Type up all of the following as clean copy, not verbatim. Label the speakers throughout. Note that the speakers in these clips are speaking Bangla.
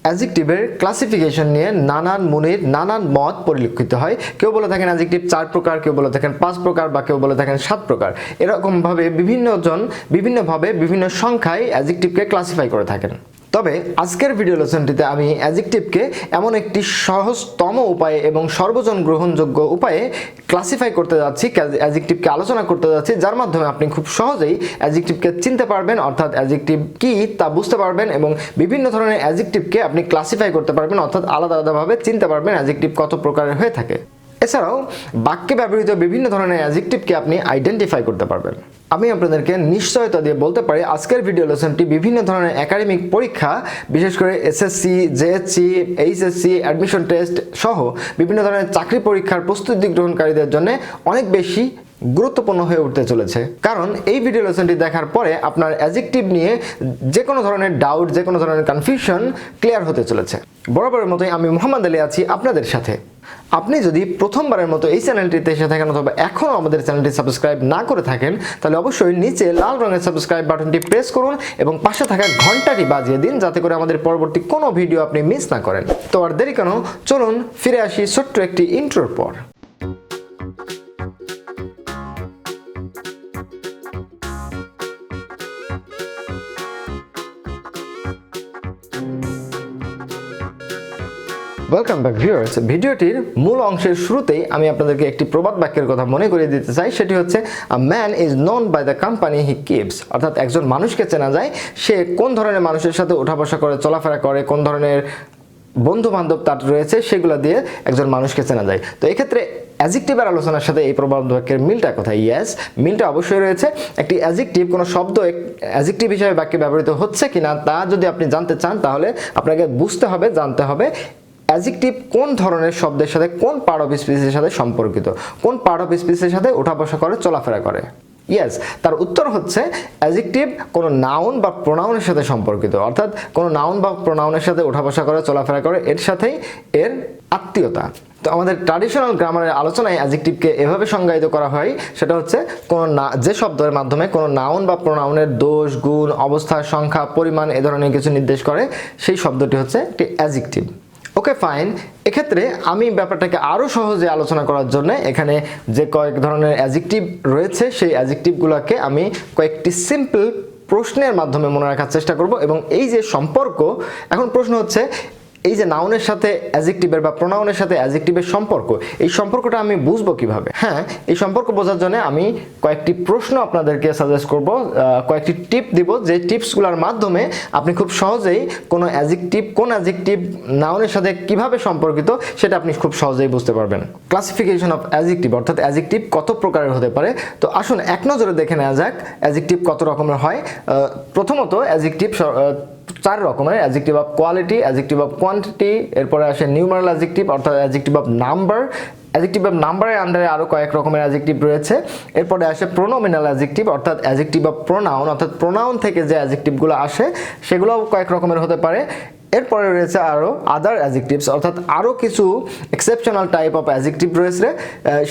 Speaker 1: অ্যাডজেক্টিভের ক্লাসিফিকেশন নিয়ে নানান মুনির নানান মত পরিলক্ষিত হয়। কেউ বলে থাকেন অ্যাডজেক্টিভ 4 প্রকার, কেউ বলে থাকেন 5 প্রকার, বা কেউ বলে থাকেন 7 প্রকার। এরকমভাবে বিভিন্নভাবে বিভিন্ন সংখ্যায় অ্যাডজেক্টিভকে ক্লাসিফাই করে থাকেন। তবে আজকের ভিডিও লেসনটিতে আমি অ্যাডজেক্টিভকে এমন একটি সহজতম উপায়ে এবং সর্বজন গ্রহণযোগ্য উপায়ে ক্লাসিফাই করতে যাচ্ছি, অ্যাডজেক্টিভকে আলোচনা করতে যাচ্ছি, যার মাধ্যমে আপনি খুব সহজেই অ্যাডজেক্টিভকে চিনতে পারবেন, অর্থাৎ অ্যাডজেক্টিভ কি তা বুঝতে পারবেন এবং বিভিন্ন ধরনের অ্যাডজেক্টিভকে আপনি ক্লাসিফাই করতে পারবেন, অর্থাৎ আলাদা আলাদাভাবে চিনতে পারবেন অ্যাডজেক্টিভ কত প্রকারের হয়ে থাকে। এছাড়াও বাক্যে ব্যবহৃত বিভিন্ন ধরনের অ্যাডজেক্টিভকে আপনি আইডেন্টিফাই করতে পারবেন। আমি আপনাদেরকে নিশ্চয়তা দিয়ে বলতে পারি আজকের ভিডিও লেসনটি বিভিন্ন ধরনের একাডেমিক পরীক্ষা, বিশেষ করে SSC, JSC, HSC, admission test সহ বিভিন্ন ধরনের চাকরি পরীক্ষার প্রস্তুতি গ্রহণকারীদের জন্য অনেক বেশি গুরুত্বপূর্ণ হয়ে উঠতে চলেছে। কারণ এই ভিডিও লেসনটি দেখার পরে আপনার অ্যাডজেক্টিভ নিয়ে যে কোনো ধরনের ডাউট, যে কোনো ধরনের কনফিউশন ক্লিয়ার হতে চলেছে। বরাবরের মতোই আমি মোহাম্মদ আলী আছি আপনাদের সাথে। আপনি যদি প্রথমবারের মতো এই চ্যানেলটিতে এসে থাকেন অথবা এখনও আমাদের চ্যানেলটি সাবস্ক্রাইব না করে থাকেন, তাহলে অবশ্যই নিচে লাল রঙের সাবস্ক্রাইব বাটনটি প্রেস করুন এবং পাশে থাকা ঘন্টাটি বাজিয়ে দিন, যাতে করে আমাদের পরবর্তী কোনো ভিডিও আপনি মিস না করেন। তো আর দেরি কেন, চলুন ফিরে আসি ছোট্ট একটি ইন্ট্রোর পর। Welcome back viewers. ভিডিওটির মূল অংশের শুরুতেই আমি আপনাদেরকে একটি প্রবাদ বাক্যের কথা মনে করিয়ে দিতে চাই। সেটি হচ্ছে a man is known by the company he keeps, অর্থাৎ একজন মানুষকে চেনা যায় সে কোন ধরনের মানুষের সাথে ওঠা বসা করে, চলাফেরা করে, কোন ধরনের বন্ধু বান্ধব তার রয়েছে, সেগুলো দিয়ে একজন মানুষকে চেনা যায়। তো এক্ষেত্রে অ্যাডজেক্টিভের আলোচনার সাথে এই প্রবাদ বাক্যের মিলটা কোথায়? ইয়েস, মিলটা অবশ্যই রয়েছে। একটি অ্যাডজেক্টিভ, কোনো শব্দ অ্যাডজেক্টিভ হিসেবে বাক্যে ব্যবহৃত হচ্ছে কিনা তা যদি আপনি জানতে চান, তাহলে আপনাকে বুঝতে হবে, জানতে হবে অ্যাডজেক্টিভ কোন ধরনের শব্দের সাথে, কোন পার্ট অফ স্পিচের সাথে সম্পর্কিত, কোন পার্ট অফ স্পিচের সাথে ওঠা বসা করে, চলাফেরা করে। ইয়েস, তার উত্তর হচ্ছে অ্যাডজেক্টিভ কোনো নাউন বা প্রোনাউনের সাথে সম্পর্কিত, অর্থাৎ কোনো নাউন বা প্রোনাউনের সাথে ওঠা বসা করে, চলাফেরা করে, এর সাথেই এর আত্মীয়তা। তো আমাদের ট্র্যাডিশনাল গ্রামারের আলোচনায় অ্যাডজেক্টিভকে এভাবে সংজ্ঞায়িত করা হয়, সেটা হচ্ছে যে শব্দের মাধ্যমে কোনো নাউন বা প্রোনাউনের দোষ, গুণ, অবস্থা, সংখ্যা, পরিমাণ এ ধরনের কিছু নির্দেশ করে, সেই শব্দটি হচ্ছে একটি অ্যাডজেক্টিভ। Okay fine. এক্ষেত্রে আমি ব্যাপারটাকে আরও সহজে আলোচনা করার জন্য এখানে যে কয়েক ধরনের অ্যাডজেক্টিভ রয়েছে, সেই অ্যাডজেক্টিভগুলোকে আমি কয়েকটি সিম্পল প্রশ্নের মাধ্যমে মনে রাখার চেষ্টা করব। এবং এই যে সম্পর্ক, এখন প্রশ্ন হচ্ছে এই যে নাউনের সাথে অ্যাডজেক্টিভের বা প্রোনাউনের সাথে অ্যাডজেক্টিভের সম্পর্ক, এই সম্পর্কটা আমি বুঝবো কিভাবে? হ্যাঁ, এই সম্পর্ক বোঝার জন্য আমি কয়েকটি প্রশ্ন আপনাদেরকে সাজেস্ট করব, কয়েকটি টিপ দিব, যে টিপসগুলোর মাধ্যমে আপনি খুব সহজেই কোনো অ্যাডজেক্টিভ কোন অ্যাডজেক্টিভ নাউনের সাথে কিভাবে সম্পর্কিত সেটা আপনি খুব সহজেই বুঝতে পারবেন। ক্লাসিফিকেশন অফ অ্যাডজেক্টিভ, অর্থাৎ অ্যাডজেক্টিভ কত প্রকারের হতে পারে। তো আসুন এক নজরে দেখে নেওয়া যাক অ্যাডজেক্টিভ কত রকমের হয়। প্রথমত অ্যাডজেক্টিভ 4 রকমের: adjective of quality, adjective of quantity, এরপরে আসে নিউমারাল অ্যাডজেক্টিভ অর্থাৎ adjective of number. Adjective of নাম্বারের আন্ডারে আরও কয়েক রকমের অ্যাডজেক্টিভ রয়েছে। এরপরে আসে প্রোনোমিনাল অ্যাডজেক্টিভ অর্থাৎ অ্যাডজেক্টিভ অফ প্রোনাউন, অর্থাৎ প্রোনাউন থেকে যে অ্যাডজেক্টিভগুলো আসে সেগুলোও কয়েক রকমের হতে পারে। এরপরে রয়েছে আরও আদার অ্যাডজেক্টিভস, অর্থাৎ আরও কিছু এক্সেপশনাল টাইপ অফ অ্যাডজেক্টিভ রয়েছে,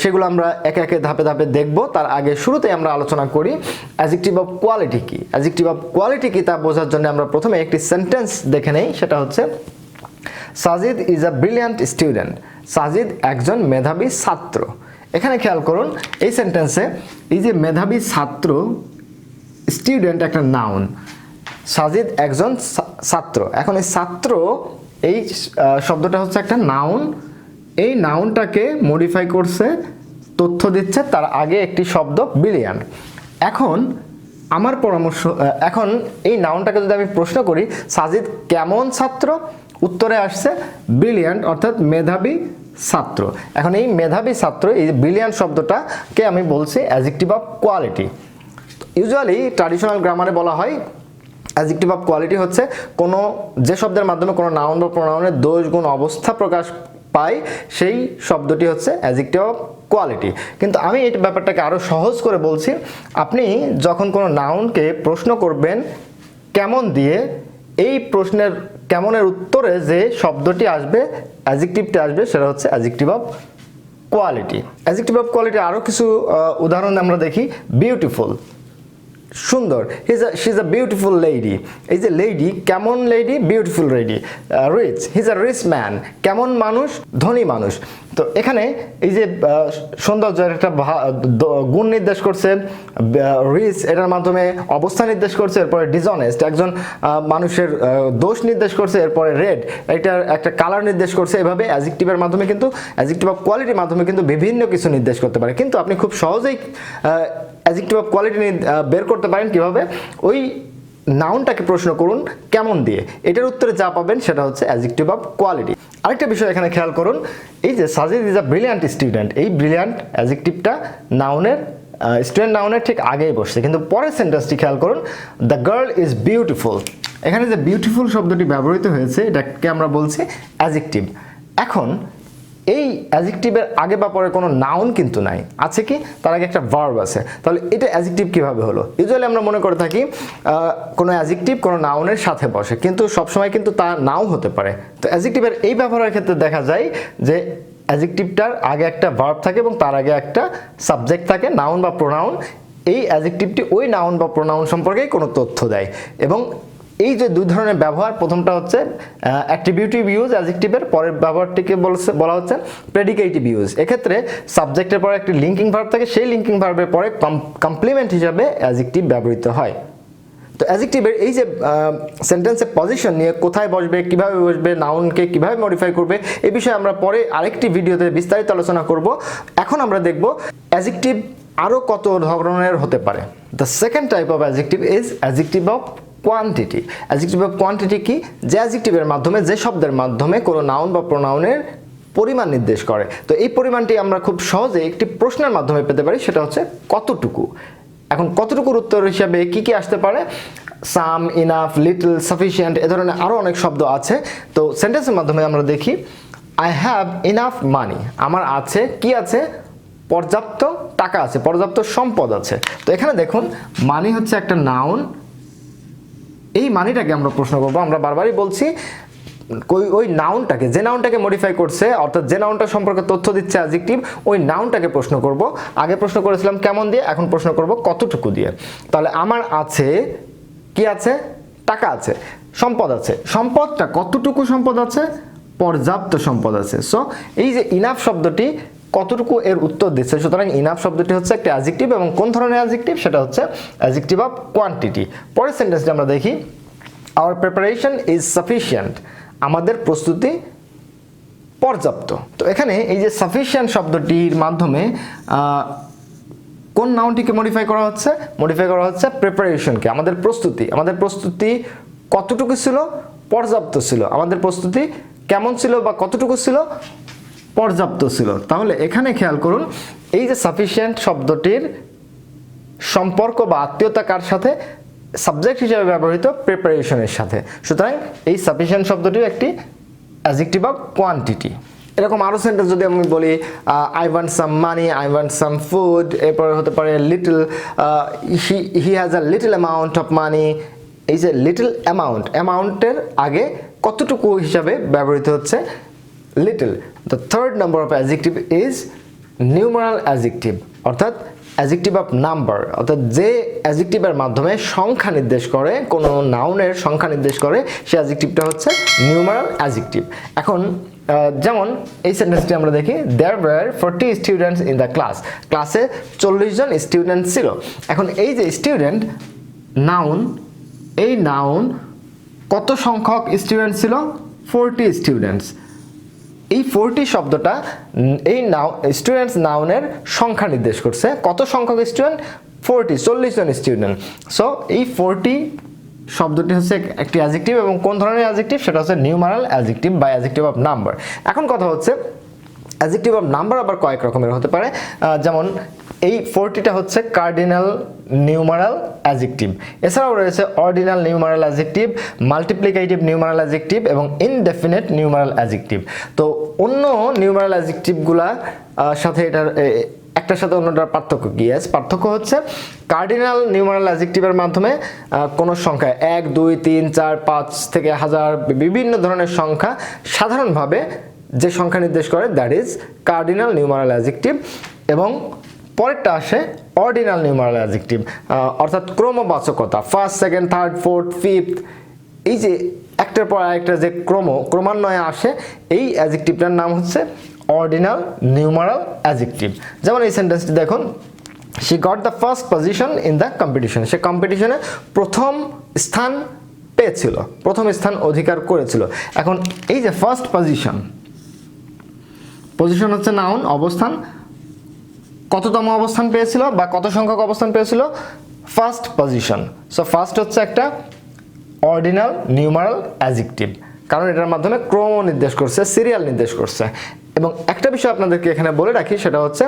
Speaker 1: সেগুলো আমরা একে একে ধাপে ধাপে দেখব। তার আগে শুরুতে আমরা আলোচনা করি অ্যাডজেক্টিভ অফ কোয়ালিটি কি। অ্যাডজেক্টিভ অফ কোয়ালিটি কি তা বোঝার জন্য আমরা প্রথমে একটি সেন্টেন্স দেখে নেই। সেটা হচ্ছে Sajid is a brilliant student. Sajid একজন মেধাবী ছাত্র। এখানে খেয়াল করুন, এই সেন্টেন্সে এই যে মেধাবী ছাত্র, স্টুডেন্ট একটা নাউন, সাজিদ একজন ছাত্র। এখন এই ছাত্র, এই শব্দটা হচ্ছে একটা নাউন, এই নাউনটাকে মডিফাই করছে, তথ্য দিচ্ছে তার আগে একটি শব্দ ব্রিলিয়ান্ট। এখন আমার পরামর্শ, এখন এই নাউনটাকে যদি আমি প্রশ্ন করি সাজিদ কেমন ছাত্র, উত্তরে আসছে ব্রিলিয়ান্ট অর্থাৎ মেধাবী ছাত্র। এখন এই মেধাবী ছাত্র, এই ব্রিলিয়ান্ট শব্দটাকে আমি বলছি adjective of quality. Usually traditional গ্রামারে বলা হয় অ্যাডজেক্টিভ অফ কোয়ালিটি হচ্ছে কোনো যে শব্দের মাধ্যমে কোনো নাউন বা প্রোনাউনের দোষ, গুণ, অবস্থা প্রকাশ পায়, সেই শব্দটি হচ্ছে অ্যাডজেক্টিভ অফ কোয়ালিটি। কিন্তু আমি এই ব্যাপারটাকে আরও সহজ করে বলছি। আপনি যখন কোনো নাউনকে প্রশ্ন করবেন কেমন দিয়ে, এই প্রশ্নের কেমনের উত্তরে যে শব্দটি আসবে, অ্যাডজেক্টিভটি আসবে, সেটা হচ্ছে adjective of quality. Adjective of quality আরও কিছু উদাহরণ আমরা দেখি। বিউটিফুল, সুন্দর, she is a beautiful lady. এই যে লেডি, কেমন lady? Beautiful lady. Rich, he is a rich man, কেমন মানুষ? ধনী মানুষ। তো এখানে এই যে সৌন্দর্যের একটা গুণ নির্দেশ করছে, রিচ এটার মাধ্যমে অবস্থা নির্দেশ করছে, এরপরে ডিসঅনেস্ট একজন মানুষের দোষ নির্দেশ করছে, এরপরে রেড এটার একটা কালার নির্দেশ করছে। এভাবে অ্যাডজেক্টিভের মাধ্যমে কিন্তু, অ্যাডজেক্টিভ অফ কোয়ালিটির মাধ্যমে কিন্তু বিভিন্ন কিছু নির্দেশ করতে পারে। কিন্তু আপনি খুব সহজেই অ্যাডজেক্টিভ অফ কোয়ালিটি বের করতে পারেন কিভাবে? ওই নাউনটাকে প্রশ্ন করুন কেমন দিয়ে, এটার উত্তরে যা পাবেন সেটা হচ্ছে অ্যাডজেক্টিভ অফ কোয়ালিটি। আরেকটা বিষয় এখানে খেয়াল করুন, এই যে Sajid is a brilliant student, এই ব্রিলিয়ান্ট অ্যাডজেক্টিভটা নাউনের স্টুডেন্ট নাউনের ঠিক আগেই বসছে, কিন্তু পরের সেন্টেন্সটি খেয়াল করুন, দ্য গার্ল ইজ বিউটিফুল। এখানে যে বিউটিফুল শব্দটি ব্যবহৃত হয়েছে এটাকে আমরা বলছি অ্যাডজেক্টিভ। এখন এই অ্যাডজেক্টিভের আগে বা পরে কোনো নাউন কিন্তু নাই, আছে কি? তার আগে একটা ভার্ব আছে। তাহলে এটা অ্যাডজেক্টিভ কিভাবে হলো? ইউজুয়ালি আমরা মনে করে থাকি কোনো অ্যাডজেক্টিভ কোনো নাউনের সাথে বসে, কিন্তু সবসময় কিন্তু তা নাও হতে পারে। তো অ্যাডজেক্টিভের এই ব্যবহারের ক্ষেত্রে দেখা যায় যে অ্যাডজেক্টিভটার আগে একটা ভার্ব থাকে এবং তার আগে একটা সাবজেক্ট থাকে, নাউন বা প্রোনাউন। এই অ্যাডজেক্টিভটি ওই নাউন বা প্রোনাউন সম্পর্কে কোনো তথ্য দেয়। এবং এই যে দুই ধরনের ব্যবহার, প্রথমটা হচ্ছে অ্যাট্রিবিউটিভ ইউজ অ্যাডজেক্টিভের, পরের ব্যবহারটিকে বলা হচ্ছে প্রেডিকেটিভ ইউজ। এক্ষেত্রে সাবজেক্টের পরে একটি লিঙ্কিং ভার্ব থাকে, সেই লিঙ্কিং ভার্বের পরে কমপ্লিমেন্ট হিসাবে অ্যাডজেক্টিভ ব্যবহৃত হয়। তো অ্যাডজেক্টিভের এই যে সেন্টেন্সের পজিশন নিয়ে, কোথায় বসবে, কিভাবে বসবে, নাউনকে কিভাবে মডিফাই করবে, এই বিষয়ে আমরা পরে আরেকটি ভিডিওতে বিস্তারিত আলোচনা করব। এখন আমরা দেখব অ্যাডজেক্টিভ আরও কত ধরনের হতে পারে। The second type of adjective is adjective of quantity. Adjective of quantity কি? যে অ্যাডজেক্টিভের মাধ্যমে, যে শব্দের মাধ্যমে কোনো নাউন বা প্রোনাউনের পরিমাণ নির্দেশ করে। তো এই পরিমাণটি আমরা খুব সহজে একটি প্রশ্নের মাধ্যমে পেতে পারি, সেটা হচ্ছে কতটুকু। এখন কতটুকুর উত্তর হিসাবে কি কি আসতে পারে? সাম, ইনাফ, লিটল, সাফিসিয়েন্ট, এ ধরনের আরও অনেক শব্দ আছে। তো সেন্টেন্সের মাধ্যমে আমরা দেখি, আই হ্যাভ ইনাফ মানি, আমার আছে, কি আছে? পর্যাপ্ত টাকা আছে, পর্যাপ্ত সম্পদ আছে। তো এখানে দেখুন, মানি হচ্ছে একটা নাউন, এই মানিটাকে আমরা প্রশ্ন করবো। আমরা বারবারই বলছি ওই নাউনটাকে, যে নাউনটাকে মডিফাই করছে, অর্থাৎ যে নাউনটা সম্পর্কে তথ্য দিচ্ছে অ্যাডজেক্টিভ, ওই নাউনটাকে প্রশ্ন করব। আগে প্রশ্ন করেছিলাম কেমন দিয়ে, এখন প্রশ্ন করব কতটুকু দিয়ে। তাহলে আমার আছে, কি আছে? টাকা আছে, সম্পদ আছে। সম্পদটা কতটুকু সম্পদ আছে? পর্যাপ্ত সম্পদ আছে। সো এই যে ইনাফ শব্দটি কতটুকু এর উত্তর দিচ্ছে। সুতরাং ইনাফ শব্দটি হচ্ছে একটা অ্যাডজেক্টিভ, এবং কোন ধরনের অ্যাডজেক্টিভ? সেটা হচ্ছে অ্যাডজেক্টিভ অফ কোয়ান্টিটি। পরের সেন্টেন্সটি আমরা দেখি, আওয়ার প্রিপারেশন ইজ সাফিসিয়েন্ট, আমাদের প্রস্তুতি পর্যাপ্ত। তো এখানে এই যে সাফিসিয়েন্ট শব্দটির মাধ্যমে কোন নাউনটিকে মডিফাই করা হচ্ছে? মডিফাই করা হচ্ছে প্রিপারেশনকে, আমাদের প্রস্তুতি। আমাদের প্রস্তুতি কতটুকু ছিল? পর্যাপ্ত ছিল। আমাদের প্রস্তুতি কেমন ছিল বা কতটুকু ছিল? পর্যাপ্ত ছিল। তাহলে এখানে খেয়াল করুন, এই যে সাফিসিয়েন্ট শব্দটির সম্পর্ক বা আত্মীয়তা কার সাথে? সাবজেক্ট হিসেবে ব্যবহৃত প্রিপারেশনের সাথে। সুতরাং এই সাফিসিয়েন্ট শব্দটিও একটি অ্যাডজেক্টিভ অফ কোয়ান্টিটি। এরকম আরও সেন্টেন্স যদি আমি বলি, I want some money, I want some food, এরপরে হতে পারে little, he has a little amount of money. এই যে লিটল অ্যামাউন্ট, অ্যামাউন্টের আগে কতটুকু হিসাবে ব্যবহৃত হচ্ছে little. The third number of adjective is numeral adjective, অর্থাৎ অ্যাডজেক্টিভ অফ নাম্বার, অর্থাৎ যে অ্যাডজেক্টিভের মাধ্যমে সংখ্যা নির্দেশ করে, কোনো নাউনের সংখ্যা নির্দেশ করে, সেই অ্যাডজেক্টিভটা হচ্ছে নিউমারাল অ্যাডজেক্টিভ। এখন যেমন এই সেন্টেন্সটি আমরা দেখি, there were 40 students in the class, ক্লাসে 40 জন স্টুডেন্ট ছিল। এখন এই যে স্টুডেন্ট নাউন, এই নাউন কত সংখ্যক স্টুডেন্ট ছিল? 40 স্টুডেন্টস। এই 40 শব্দটা এই স্টুডেন্টস নাউনের সংখ্যা নির্দেশ করছে। কত সংখ্যক স্টুডেন্ট? 40 জন স্টুডেন্ট। সো এই 40 শব্দটি হচ্ছে একটি অ্যাডজেক্টিভ, এবং কোন ধরনের অ্যাডজেক্টিভ? সেটা হচ্ছে নিউমারাল অ্যাডজেক্টিভ বা অ্যাডজেক্টিভ অফ নাম্বার। এখন কথা হচ্ছে অ্যাডজেক্টিভ অফ নাম্বার আবার কয়েক রকমের হতে পারে। যেমন এই 40টা হচ্ছে কার্ডিনাল নিউমারাল অ্যাডজেক্টিভ। এছাড়াও রয়েছে ordinal numeral adjective, multiplicative numeral adjective এবং ইনডেফিনিট নিউমারাল অ্যাডজেক্টিভ। তো অন্য নিউমারাল অ্যাডজেক্টিভগুলোর সাথে এটার একটার সাথে অন্যটার পার্থক্য কি? পার্থক্য হচ্ছে কার্ডিনাল নিউমারাল অ্যাডজেক্টিভের মাধ্যমে কোনো সংখ্যা 1, 2, 3, 4, 5 থেকে 1000 বিভিন্ন ধরনের সংখ্যা সাধারণভাবে যে সংখ্যা নির্দেশ করে, that is cardinal numeral adjective. এবং পরেরটা আসে অর্ডিনাল নিউমারাল অ্যাডজেক্টিভ, অর্থাৎ ক্রমবাচকতা, first, second, third, fourth, fifth, এই যে একটার পর আরেকটা যে ক্রমান্বয়ে আসে, এই অ্যাডজেক্টিভটার নাম হচ্ছে অর্ডিনাল নিউমারাল অ্যাডজেক্টিভ। যেমন এই সেন্টেন্সটি দেখুন, she got the first position in the competition, সে কম্পিটিশনে প্রথম স্থান পেয়েছিল, প্রথম স্থান অধিকার করেছিল। এখন এই যে ফার্স্ট পজিশন, পজিশন হচ্ছে নাউন, অবস্থান, কততম অবস্থান পেয়েছিল বা কত সংখ্যক অবস্থান পেয়েছিল, ফার্স্ট পজিশন। সো ফার্স্ট হচ্ছে একটা অর্ডিনাল নিউমারাল অ্যাডজেক্টিভ, কারণ এটার মাধ্যমে ক্রম নির্দেশ করছে, সিরিয়াল নির্দেশ করছে। এবং একটা বিষয় আপনাদেরকে এখানে বলে রাখি, সেটা হচ্ছে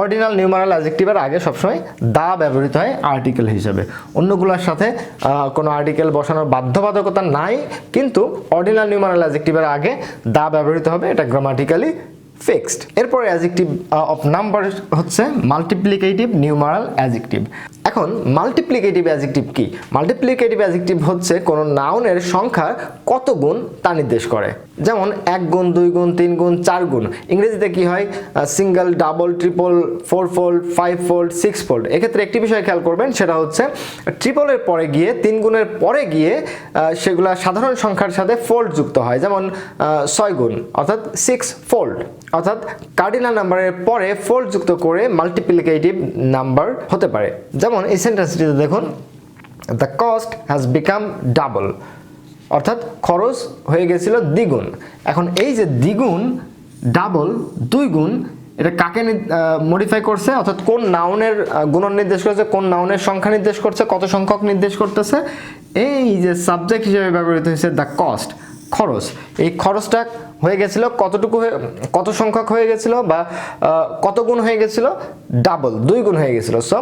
Speaker 1: অর্ডিনাল নিউমারাল অ্যাডজেক্টিভের আগে সবসময় দা ব্যবহৃত হয় আর্টিকেল হিসেবে। অন্যগুলোর সাথে কোনো আর্টিকেল বসানোর বাধ্যবাধকতা নাই, কিন্তু অর্ডিনাল নিউমারাল অ্যাডজেক্টিভের আগে দা ব্যবহৃত হবে, এটা গ্রামাটিক্যালি ফিক্সড। এরপরে অ্যাডজেক্টিভ অফ নাম্বার হচ্ছে মাল্টিপ্লিকেটিভ নিউমারাল অ্যাডজেক্টিভ। এখন মাল্টিপ্লিকেটিভ অ্যাডজেক্টিভ কি? মাল্টিপ্লিকেটিভ অ্যাডজেক্টিভ হচ্ছে কোনো নাউনের সংখ্যা কত গুণ তা নির্দেশ করে। যেমন 1 গুণ, 2 গুণ, 3 গুণ, 4 গুণ। ইংরেজিতে কি হয়? Single, double, triple, 4 fold, 5 fold, 6 fold. এক্ষেত্রে একটি বিষয় খেয়াল করবেন, সেটা হচ্ছে ট্রিপলের পরে গিয়ে, 3 গুণের পরে গিয়ে সেগুলা সাধারণ সংখ্যার সাথে ফোল্ড যুক্ত হয়। যেমন 6 গুণ অর্থাৎ 6 ফোল্ড, অর্থাৎ কার্ডিনাল নাম্বারের পরে ফোল্ড যুক্ত করে মাল্টিপ্লিকেটিভ নাম্বার হতে পারে। যেমন এই সেন্টেন্সটিতে দেখুন, the cost has become double, অর্থাৎ খরচ হয়ে গেছিল দ্বিগুণ। এখন এই যে দ্বিগুণ, ডাবল, 2 গুণ, এটা কাকে মডিফাই করছে, অর্থাৎ কোন নাউনের গুণন নির্দেশ করছে, কোন নাউনের সংখ্যা নির্দেশ করছে, কত সংখ্যক নির্দেশ করতেছে। এই যে সাবজেক্ট হিসেবে ব্যবহৃত হয়েছে দ্য কস্ট, খরচ। এই খরচটা হয়ে গেছিল কতটুকু, কত সংখ্যক হয়ে গেছিল বা কত গুণ হয়ে গেছিল, ডাবল, 2 গুণ হয়ে গেছিল। সো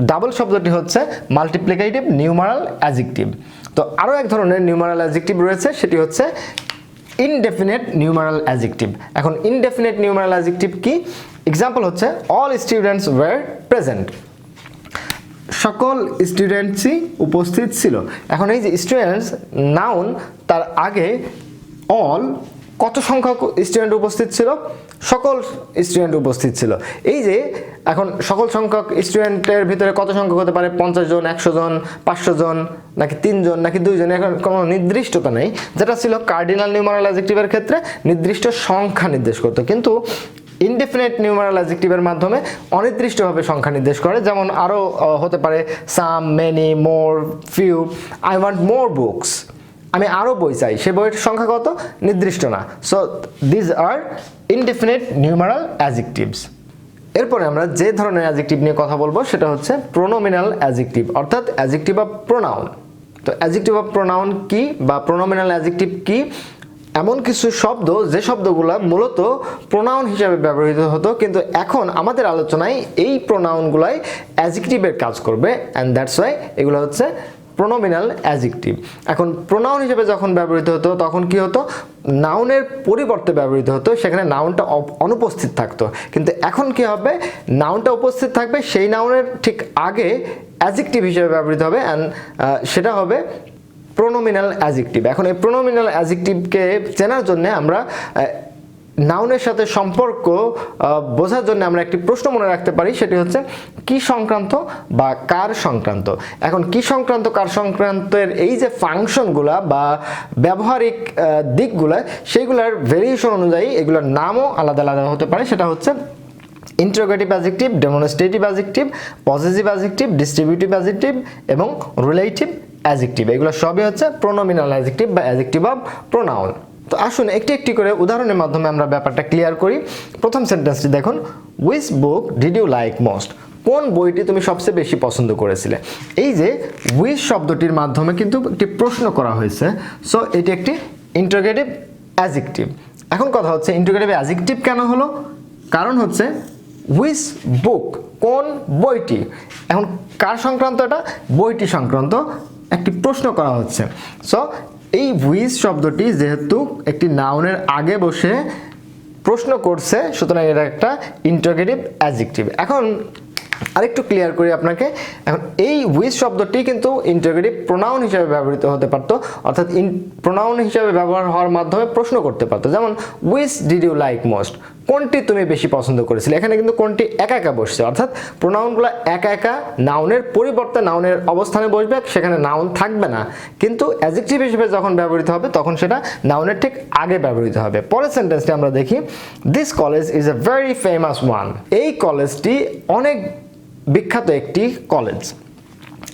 Speaker 1: ডাবল শব্দটি হচ্ছে মাল্টিপ্লিকেটিভ নিউমারাল অ্যাডজেক্টিভ। তো আরও এক ধরনের নিউমারাল অ্যাডজেক্টিভ রয়েছে, সেটি হচ্ছে ইনডেফিনেট নিউমারাল অ্যাডজেক্টিভ। এখন ইনডেফিনেট নিউমারাল অ্যাডজেক্টিভ কি? এক্সাম্পল হচ্ছে অল স্টুডেন্টস ওয়্যার প্রেজেন্ট, সকল স্টুডেন্টসই উপস্থিত ছিল। এখন এই যে স্টুডেন্টস নাউন, তার আগে অল, কত সংখ্যক স্টুডেন্ট উপস্থিত ছিল, সকল স্টুডেন্ট উপস্থিত ছিল। এই যে এখন সকল সংখ্যক স্টুডেন্টের ভিতরে কত সংখ্যক হতে পারে, 50 জন, 100 জন, 500 জন, নাকি 3 জন, নাকি 2 জন, এখন কোনো নির্দিষ্টতা নেই। যেটা ছিল কার্ডিনাল নিউমারাল অ্যাডজেক্টিভের ক্ষেত্রে নির্দিষ্ট সংখ্যা নির্দেশ করতো, কিন্তু ইনডেফিনেট নিউমারাল অ্যাডজেক্টিভের মাধ্যমে অনির্দিষ্টভাবে সংখ্যা নির্দেশ করে। যেমন আরও হতে পারে some, many, more, few, I want more books, আমি আরও বই চাই, সে বইয়ের সংখ্যা কত, নির্দিষ্ট না। So these are indefinite numeral adjectives. এরপরে আমরা যে ধরনের অ্যাডজেক্টিভ নিয়ে কথা বলবো, সেটা হচ্ছে প্রোনোমিনাল অ্যাডজেক্টিভ, অর্থাৎ অ্যাডজেক্টিভ অফ প্রোনাউন। তো অ্যাডজেক্টিভ অফ প্রোনাউন কি বা প্রোনোমিনাল অ্যাডজেক্টিভ কি? এমন কিছু শব্দ, যে শব্দগুলো মূলত প্রোনাউন হিসাবে ব্যবহৃত হতো, কিন্তু এখন আমাদের আলোচনায় এই প্রোনাউনগুলাই অ্যাডজেক্টিভের কাজ করবে, অ্যান্ড দ্যাটস ওয়াই এগুলো হচ্ছে প্রোনোমিনাল অ্যাডজেক্টিভ। এখন প্রোনাউন হিসেবে যখন ব্যবহৃত হতো, তখন কি হতো, নাউনের পরিবর্তে ব্যবহৃত হতো, সেখানে নাউনটা অনুপস্থিত থাকতো। কিন্তু এখন কি হবে, নাউনটা উপস্থিত থাকবে, সেই নাউনের ঠিক আগে অ্যাডজেক্টিভ হিসেবে ব্যবহৃত হবে, অ্যান্ড সেটা হবে প্রোনোমিনাল অ্যাডজেক্টিভ। এখন এই প্রোনোমিনাল অ্যাডজেক্টিভকে চেনার জন্য আমরা নাউনের সাথে সম্পর্ক বোঝার জন্য আমরা একটি প্রশ্ন মনে রাখতে পারি, সেটি হচ্ছে কি সংক্রান্ত বা কার সংক্রান্ত। এখন কি সংক্রান্ত, কার সংক্রান্তের এই যে ফাংশনগুলা বা ব্যবহারিক দিকগুলা, সেইগুলার ভেরিয়েশন অনুযায়ী এগুলোর নামও আলাদা আলাদা হতে পারে। সেটা হচ্ছে interrogative adjective, demonstrative adjective, possessive adjective, distributive adjective এবং রিলেটিভ অ্যাডজেক্টিভ। এগুলো সবই হচ্ছে প্রোনোমিনাল অ্যাডজেক্টিভ বা অ্যাডজেক্টিভ অফ প্রোনাউন। তো আসুন একটি একটি করে উদাহরণের মাধ্যমে আমরা ব্যাপারটা ক্লিয়ার করি। প্রথম সেন্টেন্সটি দেখুন, which book did you like most, কোন বইটি তুমি সবচেয়ে বেশি পছন্দ করেছিলে। এই যে হুইচ শব্দটির মাধ্যমে কিন্তু একটি প্রশ্ন করা হয়েছে, সো এটি একটি ইন্টারোগেটিভ অ্যাডজেক্টিভ। এখন কথা হচ্ছে ইন্টারোগেটিভ অ্যাডজেক্টিভ কেন হলো? কারণ হচ্ছে হুইচ বুক, কোন বইটি। এখন কার সংক্রান্ত? এটা বইটি সংক্রান্ত একটি প্রশ্ন করা হচ্ছে। সো এই হুইচ শব্দটি যেহেতু একটি নাউনের আগে বসে প্রশ্ন করছে, সুতরাং এটা একটা ইন্টারোগেটিভ অ্যাডজেক্টিভ। এখন আরেকটু ক্লিয়ার করি আপনাকে। এখন এই হুইচ শব্দটি কিন্তু ইন্টারোগেটিভ প্রোনাউন হিসেবে ব্যবহৃত হতে পারতো, অর্থাৎ প্রোনাউন হিসেবে ব্যবহার হওয়ার মাধ্যমে প্রশ্ন করতে পারতো। যেমন which did you like most, কোনটি তুমি বেশি পছন্দ করেছিলে। এখানে কিন্তু কোনটি একা একা বসছে, অর্থাৎ প্রোনাউনগুলো একা একা নাউনের পরিবর্তে নাউনের অবস্থানে বসবে, সেখানে নাউন থাকবে না, কিন্তু অ্যাডজেক্টিভ হিসেবে যখন ব্যবহৃত হবে তখন সেটা নাউনের ঠিক আগে ব্যবহৃত হবে। পরের সেন্টেন্সটি আমরা দেখি, this college is a very famous one. এই কলেজটি অনেক বিখ্যাত একটি কলেজ।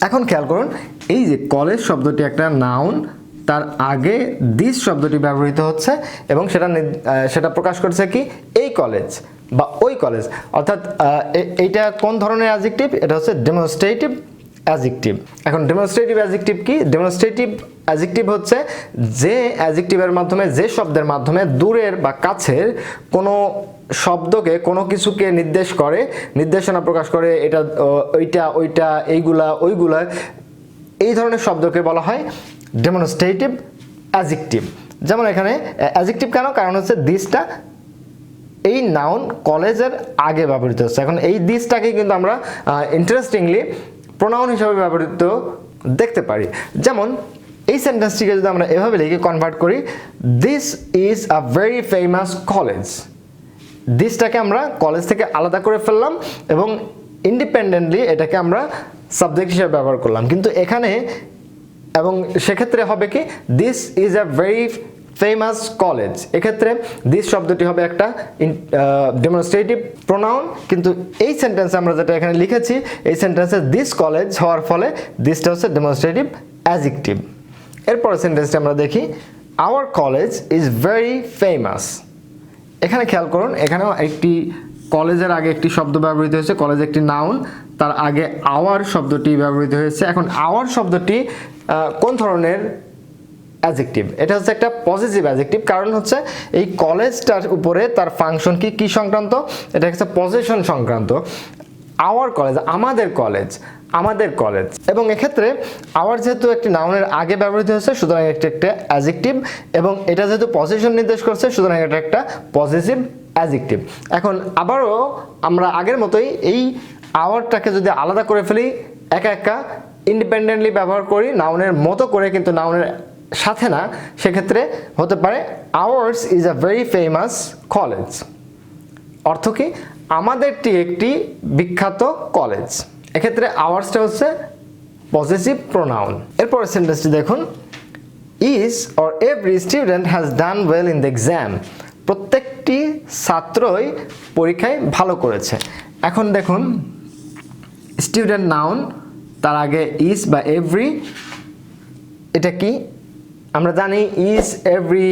Speaker 1: এখন খেয়াল করুন, এই যে কলেজ শব্দটি একটা নাউন, তার আগে দিস শব্দটি ব্যবহৃত হচ্ছে এবং সেটা প্রকাশ করছে কি এই কলেজ বা ওই কলেজ, অর্থাৎ এইটা কোন ধরনের অ্যাডজেক্টিভ, এটা হচ্ছে ডেমনস্ট্রেটিভ অ্যাডজেক্টিভ। এখন ডেমনস্ট্রেটিভ অ্যাডজেক্টিভ কি? ডেমনস্ট্রেটিভ অ্যাডজেক্টিভ হচ্ছে যে অ্যাডজেক্টিভের মাধ্যমে, যে শব্দের মাধ্যমে দূরের বা কাছের কোনো শব্দকে, কোনো কিছুকে নির্দেশ করে, নির্দেশনা প্রকাশ করে, এটা ওইটা ওইটা, এইগুলা ওইগুলা, এই ধরনের শব্দকে বলা হয় ডেমনস্ট্রেটিভ অ্যাডজেক্টিভ। যেমন এখানে অ্যাডজেক্টিভ কেন? কারণ হচ্ছে দিসটা এই নাউন কলেজের আগে ব্যবহৃত হচ্ছে। এখন এই দিসটাকে কিন্তু আমরা ইন্টারেস্টিংলি প্রোনাউন হিসেবে ব্যবহৃত দেখতে পারি। যেমন এই সেন্টেন্সটিকে যদি আমরা এভাবে লিখে কনভার্ট করি, this is a very famous college. দিসটাকে আমরা কলেজ থেকে আলাদা করে ফেললাম এবং ইন্ডিপেন্ডেন্টলি এটাকে আমরা সাবজেক্ট হিসেবে ব্যবহার করলাম, কিন্তু এখানে এবং সেক্ষেত্রে হবে কি, this is a very famous college. এক্ষেত্রে দিস শব্দটি হবে একটা ডেমনস্ট্রেটিভ প্রোনাউন, কিন্তু এই সেন্টেন্সে আমরা যেটা এখানে লিখেছি, এই সেন্টেন্সে দিস কলেজ হওয়ার ফলে দিসটা হচ্ছে ডেমনস্ট্রেটিভ অ্যাডজেক্টিভ। এরপর সেন্টেন্সটা আমরা দেখি, our college is very famous. এখানে খেয়াল করুন, এখানেও একটি কলেজের আগে একটি শব্দ ব্যবহৃত হয়েছে, কলেজ একটি নাউন, তার আগে আওয়ার শব্দটি ব্যবহৃত হয়েছে। এখন আওয়ার শব্দটি কোন ধরনের অ্যাডজেক্টিভ? এটা হচ্ছে একটা পজিটিভ অ্যাডজেক্টিভ, কারণ হচ্ছে এই কলেজটার উপরে তার ফাংশন কি সংক্রান্ত? এটা হচ্ছে পজিশন সংক্রান্ত। আওয়ার কলেজ, আমাদের কলেজ, আমাদের কলেজ। এবং এক্ষেত্রে আওয়ার যেহেতু একটি নাউনের আগে ব্যবহৃত হয়েছে, সুতরাং একটা অ্যাডজেক্টিভ, এবং এটা যেহেতু পজিশন নির্দেশ করছে, সুতরাং এটা একটা পজিটিভ অ্যাডজেক্টিভ। এখন আবারও আমরা আগের মতোই এই আওয়ারটাকে যদি আলাদা করে ফেলি, একা একা ইন্ডিপেন্ডেন্টলি ব্যবহার করি নাউনের মতো করে, কিন্তু নাউনের সাথে না, সেক্ষেত্রে হতে পারে hours is a very famous college. অর্থ কি? আমাদেরটি একটি বিখ্যাত কলেজ। এক্ষেত্রে আওয়ার্সটা হচ্ছে পজিটিভ প্রোনাউন। এরপর সেন্টেন্সটি দেখুন, is or every student has done well in the exam. প্রত্যেকটি ছাত্রই পরীক্ষায় ভালো করেছে। এখন দেখুন, স্টুডেন্ট নাউন, তার আগে ইজ বা এভরি, এটা কি? আমরা জানি ইজ, এভরি,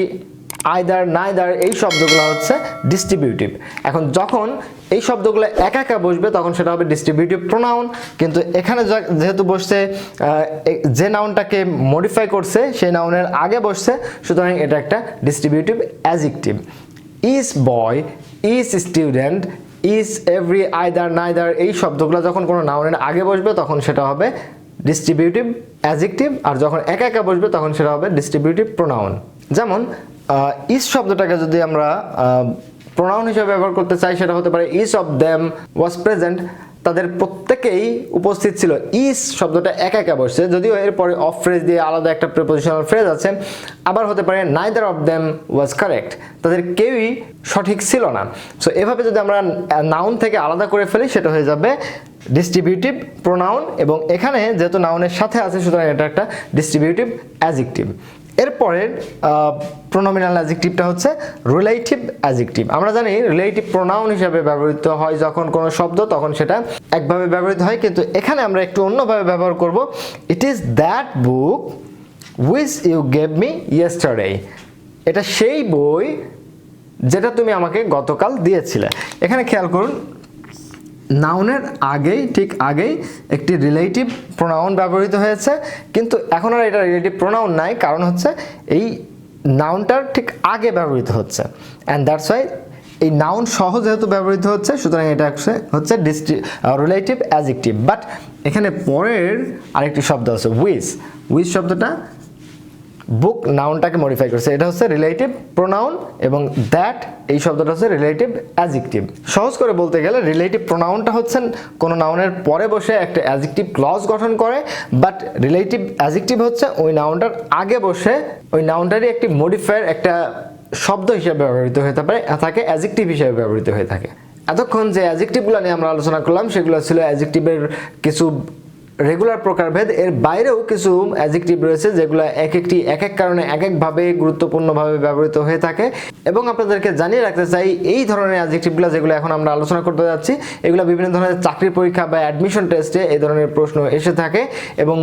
Speaker 1: আইদার, নাইদার, এই শব্দগুলো হচ্ছে ডিস্ট্রিবিউটিভ। এখন যখন এই শব্দগুলো একা একা বসবে তখন সেটা হবে ডিস্ট্রিবিউটিভ প্রোনাউন, কিন্তু এখানে যেহেতু বসছে, যে নাউনটাকে মডিফাই করছে সেই নাউনের আগে বসছে, সুতরাং এটা একটা distributive adjective. Is boy, is student, is every, either, neither, এই শব্দগুলো যখন কোনো নাউনের আগে বসবে তখন সেটা হবে ডিস্ট্রিবিউটিভ অ্যাডজেক্টিভ, আর যখন একা একা বসবে তখন সেটা হবে ডিস্ট্রিবিউটিভ প্রোনাউন। যেমন ইজ শব্দটাকে যদি আমরা প্রোনাউন হিসেবে ব্যবহার করতে চাই, সেটা হতে পারে each of them was present. তাদের প্রত্যেকেই উপস্থিত ছিল। ইজ শব্দটা একা একা বসছে, যদিও এরপরে অফ ফ্রেজ দিয়ে আলাদা একটা প্রিপোজিশনাল ফ্রেজ আছে। আবার হতে পারে neither of them was correct, তাদের কেউই সঠিক ছিল না। সো এভাবে যদি আমরা নাউন থেকে আলাদা করে ফেলি, সেটা হয়ে যাবে ডিস্ট্রিবিউটিভ প্রোনাউন, এবং এখানে যেহেতু নাউনের সাথে আছে, সুতরাং এটা একটা ডিস্ট্রিবিউটিভ অ্যাডজেক্টিভ। এরপরের প্রোনোমিনাল অ্যাডজেক্টিভটা হচ্ছে রিলেটিভ অ্যাডজেক্টিভ। আমরা জানি রিলেটিভ প্রোনাউন হিসেবে ব্যবহৃত হয় যখন কোনো শব্দ, তখন সেটা একভাবে ব্যবহৃত হয়, কিন্তু এখানে আমরা একটু অন্যভাবে ব্যবহার করব। It is that book which you gave me yesterday. এটা সেই বই যেটা তুমি আমাকে গতকাল দিয়েছিলে। এখানে খেয়াল করুন, নাউনের আগেই, ঠিক আগেই একটি রিলেটিভ প্রোনাউন ব্যবহৃত হয়েছে, কিন্তু এখন আর এটা রিলেটিভ প্রোনাউন নাই, কারণ হচ্ছে এই নাউনটার ঠিক আগে ব্যবহৃত হচ্ছে, অ্যান্ড দ্যাটস ওয়াই এই নাউন সহ যেহেতু ব্যবহৃত হচ্ছে, সুতরাং এটা হচ্ছে রিলেটিভ অ্যাডজেক্টিভ। বাট এখানে পরের আরেকটি শব্দ আছে উইচ। উইচ শব্দটা বুক নাউনটাকে মডিফাই করছে। এটা হচ্ছে রিলেটিভ প্রোনাউন এবং দ্যাট এই শব্দটা হচ্ছে রিলেটিভ অ্যাডজেক্টিভ। সহজ করে বলতে গেলে রিলেটিভ প্রোনাউনটা হচ্ছে কোনো নাউনের পরে বসে একটা অ্যাডজেক্টিভ ক্লজ গঠন করে, বাট রিলেটিভ অ্যাডজেক্টিভ হচ্ছে ওই নাউনটার আগে বসে ওই নাউনটারই একটি মডিফায়ার একটা শব্দ হিসেবে ব্যবহৃত হয়ে থাকে, অ্যাডজেক্টিভ হিসেবে ব্যবহৃত হয়ে থাকে। এতক্ষণ যে অ্যাডজেক্টিভগুলো নিয়ে আমরা আলোচনা করলাম সেগুলো ছিল অ্যাডজেক্টিভের কিছু রেগুলার প্রকারভেদ। এর বাইরেও কিছু অ্যাডজেক্টিভ রয়েছে যেগুলো এক এক কারণে এক একভাবে গুরুত্বপূর্ণভাবে ব্যবহৃত হয়ে থাকে। এবং আপনাদেরকে জানিয়ে রাখতে চাই এই ধরনের অ্যাডজেক্টিভগুলো যেগুলো এখন আমরা আলোচনা করতে যাচ্ছি এগুলো বিভিন্ন ধরনের চাকরির পরীক্ষা বা অ্যাডমিশন টেস্টে এই ধরনের প্রশ্ন এসে থাকে এবং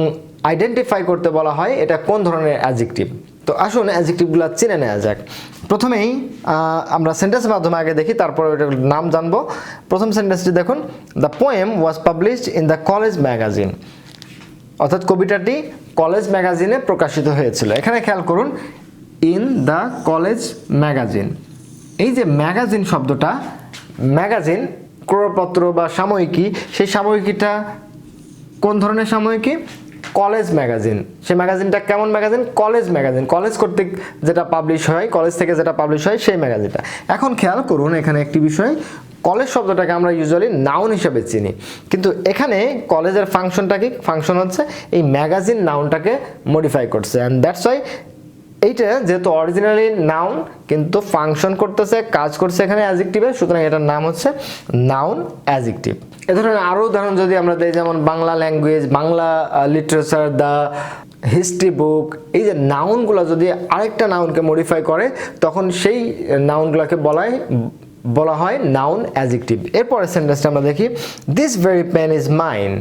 Speaker 1: আইডেন্টিফাই করতে বলা হয় এটা কোন ধরনের অ্যাডজেক্টিভ। তো আসুন অ্যাডজেক্টিভগুলো চিনে নেওয়া যাক। প্রথমেই আমরা সেন্টেন্সের মাধ্যমে আগে দেখি, তারপর ওটার নাম জানবো। প্রথম সেন্টেন্সটি দেখুন, the poem was published in the college magazine, অর্থাৎ কবিতাটি কলেজ ম্যাগাজিনে প্রকাশিত হয়েছিল। এখানে খেয়াল করুন, ইন দ্য কলেজ ম্যাগাজিন। এই যে ম্যাগাজিন শব্দটা, ম্যাগাজিন ক্রয়পত্র বা সাময়িকী, সেই সাময়িকীটা কোন ধরনের সাময়িকী? College magazine. সেই ম্যাগাজিনটা কেমন ম্যাগাজিন? কলেজ ম্যাগাজিন, কলেজ কর্তৃক যেটা পাবলিশ হয়, কলেজ থেকে যেটা পাবলিশ হয় সেই ম্যাগাজিনটা। এখন খেয়াল করুন এখানে একটি বিষয়, কলেজ শব্দটাকে আমরা ইউজুয়ালি নাউন হিসেবে চিনি, কিন্তু এখানে কলেজের ফাংশনটা কি? ফাংশন হচ্ছে এই ম্যাগাজিন নাউনটাকে মডিফাই করছে, অ্যান্ড দ্যাটস ওয়াই এইটা যেহেতু অরিজিনালি নাউন কিন্তু ফাংশন করতেছে, কাজ করছে এখানে অ্যাডজেক্টিভে, সুতরাং এটার নাম হচ্ছে নাউন অ্যাডজেক্টিভ। এ ধরনের আরও উদাহরণ যদি আমরা দিই, যেমন Bangla language, Bangla literature, the history বুক, এই যে নাউনগুলো যদি আরেকটা নাউনকে মডিফাই করে তখন সেই নাউনগুলোকে বলা হয় নাউন অ্যাডজেক্টিভ। এরপরের সেন্টেন্সটা আমরা দেখি, this very pen is mine.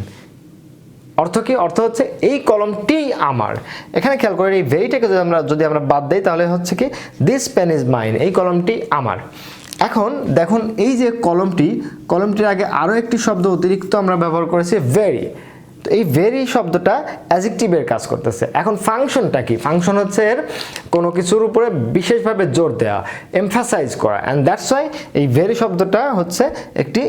Speaker 1: অর্থ কি? অর্থ হচ্ছে এই কলমটি আমার। এখানে খেয়াল করেন এই ভেরিটাকে যদি আমরা বাদ দিই তাহলে হচ্ছে কি, দিস পেন ইজ মাইন, এই কলমটি আমার। এখন দেখুন এই যে কলমটির আগে আরও একটি শব্দ অতিরিক্ত আমরা ব্যবহার করেছি, ভেরি। তো এই ভেরি শব্দটা অ্যাডজেক্টিভের কাজ করতেছে। এখন ফাংশনটা কি? ফাংশন হচ্ছে এর কোনো কিছুর উপরে বিশেষভাবে জোর দেওয়া, এমফাসাইজ করা, অ্যান্ড দ্যাটস ওয়াই এই ভেরি শব্দটা হচ্ছে একটি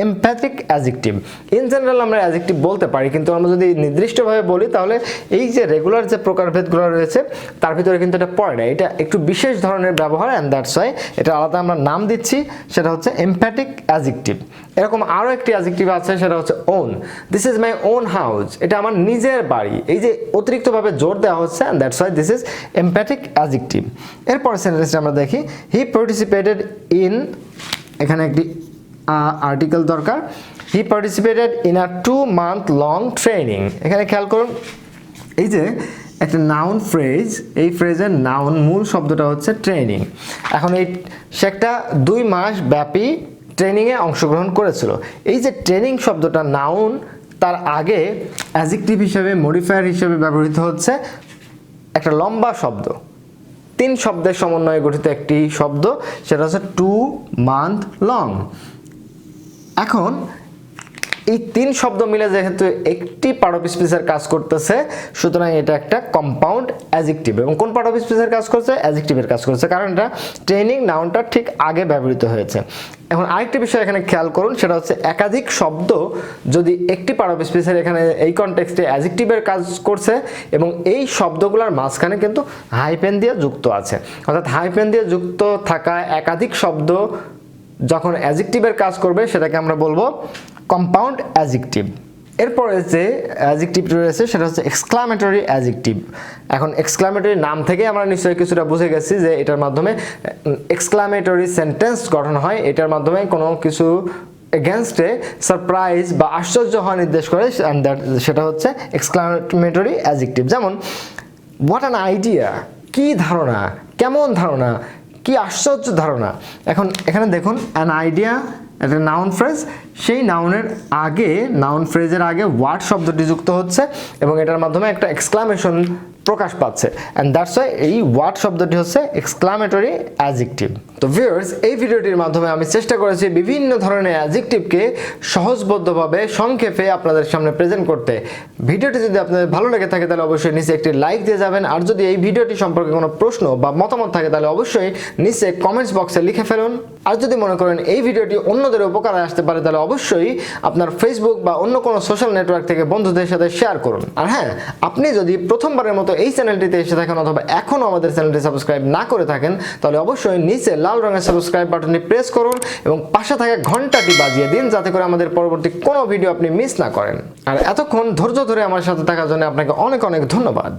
Speaker 1: এমপ্যাথিক অ্যাডজেক্টিভ। ইন জেনারেল আমরা অ্যাডজেক্টিভ বলতে পারি, কিন্তু আমরা যদি নির্দিষ্টভাবে বলি তাহলে এই যে রেগুলার যে প্রকারভেদগুলো রয়েছে তার ভিতরে কিন্তু এটা পড়ে না, এটা একটু বিশেষ ধরনের ব্যবহার, অ্যান্ড দ্যাটস ওয়াই এটা আলাদা আমরা নাম দিচ্ছি, সেটা হচ্ছে এমপ্যাথিক অ্যাডজেক্টিভ। এরকম আরও একটি অ্যাডজেক্টিভ আছে, সেটা হচ্ছে own. This is my own house, এটা আমার নিজের বাড়ি। এই যে অতিরিক্তভাবে জোর দেওয়া হচ্ছে, and that's why this is emphatic adjective. এরপর সেন্টেন্সটা আমরা দেখি, হি পার্টিসিপেটেড ইন, এখানে একটি আর্টিকেল দরকার, he participated in a 2 month long training. এখানে খেয়াল করুন এই যে একটা নাউন ফ্রেজ, এই ফ্রেজের নাউন মূল শব্দটা হচ্ছে ট্রেনিং। এখন সে একটা 2 মাস ব্যাপী ট্রেনিংয়ে অংশগ্রহণ করেছিল। এই যে ট্রেনিং শব্দটা নাউন, তার আগে অ্যাডজেক্টিভ হিসেবে মডিফায়ার হিসেবে ব্যবহৃত হচ্ছে একটা লম্বা শব্দ, 3 শব্দের সমন্বয়ে গঠিত একটি শব্দ, সেটা হচ্ছে 2 month লং। এখন এই 3 শব্দ মিলে যেহেতু একটি পার্ট অফ স্পিচের কাজ করতেছে, সুতরাং এটা একটা কম্পাউন্ড অ্যাডজেক্টিভ। এবং কোন পার্ট অফ স্পিচের কাজ করছে? অ্যাডজেক্টিভের কাজ করছে, কারণ এটা ট্রেনিং নাউনটা ঠিক আগে ব্যবহৃত হয়েছে। এখন আরেকটি বিষয় এখানে খেয়াল করুন, সেটা হচ্ছে একাধিক শব্দ যদি একটি পার্ট অফ স্পিচের এখানে এই কনটেক্সটে অ্যাডজেক্টিভের কাজ করছে এবং এই শব্দগুলোর মাঝখানে কিন্তু হাইপেন দিয়ে যুক্ত আছে, অর্থাৎ হাইপেন দিয়ে যুক্ত থাকা একাধিক শব্দ যখন অ্যাডজেক্টিভের কাজ করবে সেটাকে আমরা বলবো কম্পাউন্ড অ্যাডজেক্টিভ। এরপরে যে অ্যাডজেক্টিভটি রয়েছে সেটা হচ্ছে এক্সক্লামেটরি অ্যাডজেক্টিভ। এখন এক্সক্লামেটরি নাম থেকে আমরা নিশ্চয়ই কিছুটা বুঝে গেছি যে এটার মাধ্যমে এক্সক্লামেটরি সেন্টেন্স গঠন হয়, এটার মাধ্যমে কোনো কিছু এগেনস্টে সারপ্রাইজ বা আশ্চর্য হওয়া নির্দেশ করে, সেটা হচ্ছে এক্সক্লামেটরি অ্যাডজেক্টিভ। যেমন হোয়াট অ্যান আইডিয়া, কি ধারণা, কেমন ধারণা, কি আশ্চর্য ধারণা। এখন এখানে দেখুন অ্যান আইডিয়া একটা নাউন ফ্রেজ, সেই নাউনের আগে, নাউন ফ্রেজের আগে হোয়াট শব্দটি যুক্ত হচ্ছে এবং এটার মাধ্যমে একটা এক্সক্লামেশন প্রকাশ পাচ্ছে, অ্যান্ড দ্যাটস ওয়াই এই হোয়াট শব্দটি হচ্ছে এক্সক্লামেটরি অ্যাডজেক্টিভ। তো ভিউয়ার্স, এই ভিডিওটির মাধ্যমে আমি চেষ্টা করেছি বিভিন্ন ধরনের অ্যাডজেক্টিভকে সহজবদ্ধভাবে সংক্ষেপে আপনাদের সামনে প্রেজেন্ট করতে। ভিডিওটি যদি আপনাদের ভালো লেগে থাকে তাহলে অবশ্যই নিচে একটি লাইক দিয়ে যাবেন, আর যদি এই ভিডিওটি সম্পর্কে কোনো প্রশ্ন বা মতামত থাকে তাহলে অবশ্যই নিচে কমেন্টস বক্সে লিখে ফেলুন। আর যদি মনে করেন এই ভিডিওটি অন্যদের উপকারে আসতে পারে তাহলে অবশ্যই আপনার ফেসবুক বা অন্য কোনো সোশ্যাল নেটওয়ার্ক থেকে বন্ধুদের সাথে শেয়ার করুন। আর হ্যাঁ, আপনি যদি প্রথমবারের মতো এই চ্যানেলটিতে এসে থাকেন অথবা এখনও আমাদের চ্যানেলটি সাবস্ক্রাইব না করে থাকেন, তাহলে অবশ্যই নিচে লাল রঙের সাবস্ক্রাইব বাটনটি প্রেস করুন এবং পাশে থাকা ঘন্টাটি বাজিয়ে দিন, যাতে করে আমাদের পরবর্তী কোনো ভিডিও আপনি মিস না করেন। আর এতক্ষণ ধৈর্য ধরে আমার সাথে থাকার জন্য আপনাকে অনেক অনেক ধন্যবাদ।